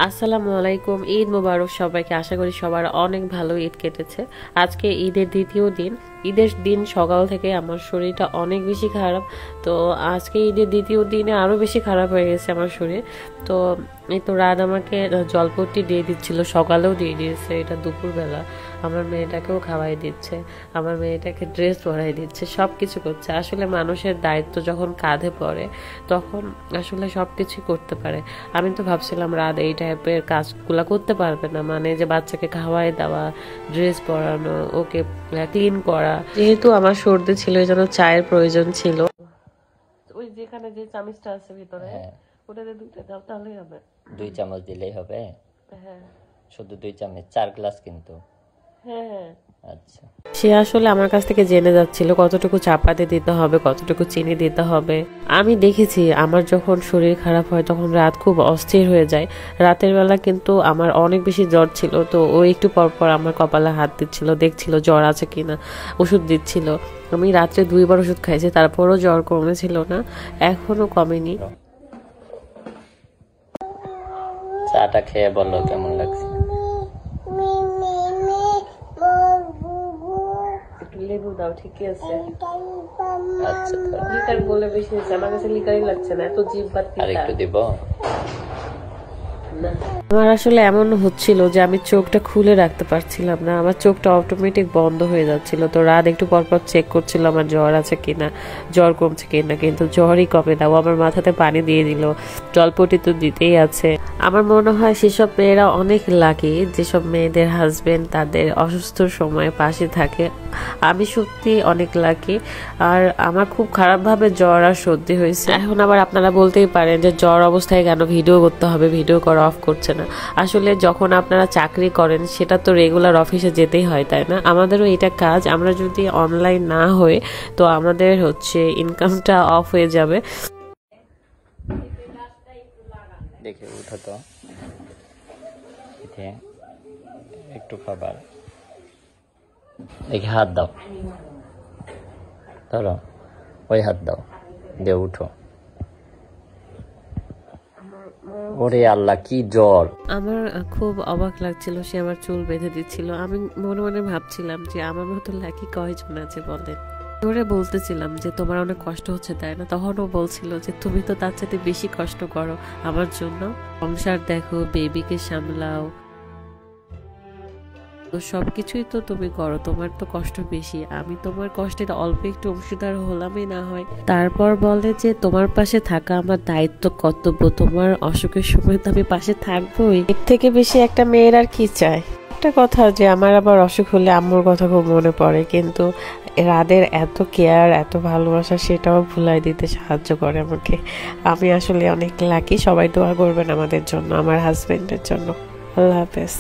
আসসালামু আলাইকুম। ঈদ মোবারক সবাইকে। আশা করি সবার অনেক ভালো ঈদ কেটেছে। আজকে ঈদের দ্বিতীয় দিন। ঈদের দিন সকাল থেকে আমার শরীরটা অনেক বেশি খারাপ। তো আজকে ঈদের দ্বিতীয় দিনে আরও বেশি খারাপ হয়ে গেছে আমার শরীর। তো এই তো রাত আমাকে জলপট্টি দিয়ে দিচ্ছিল, সকালেও দিয়ে দিয়েছে, এটা দুপুরবেলা। আমার মেয়েটাকেও খাওয়াই দিচ্ছে, আমার মেয়েটাকে ড্রেস পরাই দিচ্ছে, সব কিছু করছে। আসলে মানুষের দায়িত্ব যখন কাঁধে পড়ে তখন আসলে সব কিছুই করতে পারে। আমি তো ভাবছিলাম রাত এই টাইপের কাজগুলো করতে পারবে না, মানে যে বাচ্চাকে খাওয়াই দেওয়া, ড্রেস পরানো, ওকে ক্লিন করা। যেহেতু আমার সর্দি ছিল এই জন্য চায়ের প্রয়োজন ছিল। ওই যেখানে যে চামচটা আছে ভিতরে, ওটাতে দুইটা দাও তাহলেই হবে। 2 চামচ দিলেই হবে? হ্যাঁ, শুধু 2 চামচ, 4 গ্লাস কিন্তু। হ্যাঁ হ্যাঁ। আচ্ছা। সে আসলে আমার কাছ থেকে জেনে যাচ্ছিল কতটুকু চাপাতে দিতে হবে, কতটুকু চিনি দিতে হবে। আমি দেখেছি আমার যখন শরীর খারাপ হয় তখন রাত খুব অস্থির হয়ে যায়। রাতের বেলা কিন্তু আমার অনেক বেশি জ্বর ছিল, তো ও একটু পর পর আমার কপালে হাত দিচ্ছিল, দেখছিল জ্বর আছে কিনা, ওষুধ দিচ্ছিল। আমি রাত্রে 2বার ওষুধ খাইছি, তারপরও জ্বর কমেছিল না, এখনো কমেনি। চাটা খেয়ে বলো কেমন লাগছে। লেবু দাও, ঠিক আছে। আচ্ছা, লিকার বলে বেশি হয়েছে, আমার কাছে লিকারই লাগছে না, এত জিভ বাদ। আর একটু দিব। আমার আসলে এমন হচ্ছিল যে আমি চোখটা খুলে রাখতে পারছিলাম না, আমার চোখটা অটোমেটিক বন্ধ হয়ে যাচ্ছিল। তো রাত একটু পরপর চেক করছিল আমার জ্বর আছে কিনা, জ্বর কমছে কিনা, কিন্তু জ্বরই কমে দাও। আমার মাথাতে পানি দিয়ে দিল, জলপটি তো দিতেই আছে। আমার মনে হয় সেসব মেয়েরা অনেক লাকি যেসব মেয়েদের হাজবেন্ড তাদের অসুস্থ সময়ে পাশে থাকে। আমি সত্যি অনেক লাকি। আর আমার খুব খারাপভাবে জ্বর আর সর্দি হয়েছে। এখন আবার আপনারা বলতেই পারেন যে জ্বর অবস্থায় কেন ভিডিও করতে হবে, ভিডিও করা অফ করছে না। আসলে যখন আপনারা চাকরি করেন সেটা তো রেগুলার অফিসে যেতেই হয়, তাই না? আমাদেরও এটা কাজ। আমরা যদি অনলাইন না হই তো আমাদের ইনকামটা অফ হয়ে যাবে। দেখে উঠো তো, একটু খাবার দেখে হাত দাও, ধরো ওই হাত দাও, দিয়ে উঠো। ওরে আল্লাহ, কি জ্বর! আমার খুব অবাক লাগছিল, সে আমার চুল বেঁধে দিচ্ছিল। আমি মনে মনে ভাবছিলাম যে আমার মতো লাকি কয়জন আছে বলেন। ওরে বলতেছিলাম যে তোমার অনেক কষ্ট হচ্ছে তাই না, তখনও বলছিল যে তুমি তো তার সাথে বেশি কষ্ট করো আমার জন্য। সংসার দেখো, বেবিকে সামলাও, তো সবকিছুই তো তুমি করো, তোমার তো কষ্ট বেশি। আমি তোমার কষ্টের অল্প একটু অংশীদার হলামই না হয়। তারপর বলে যে তোমার পাশে থাকা আমার দায়িত্ব, কর্তব্য, তোমার অসুখের সময় তো আমি পাশে থাকবোই। এর থেকে বেশি একটা মেয়ের আর কি চায়। একটা কথা যে আমার আবার অসুখ হলে আম্মুর কথা খুব মনে পড়ে, কিন্তু রাদের এত কেয়ার, এত ভালোবাসা সেটাও ভুলাই দিতে সাহায্য করে আমাকে। আমি আসলে অনেক লাকি। সবাই দোয়া করবেন আমাদের জন্য, আমার হাজবেন্ডের জন্য। আল্লাহ হাফেজ।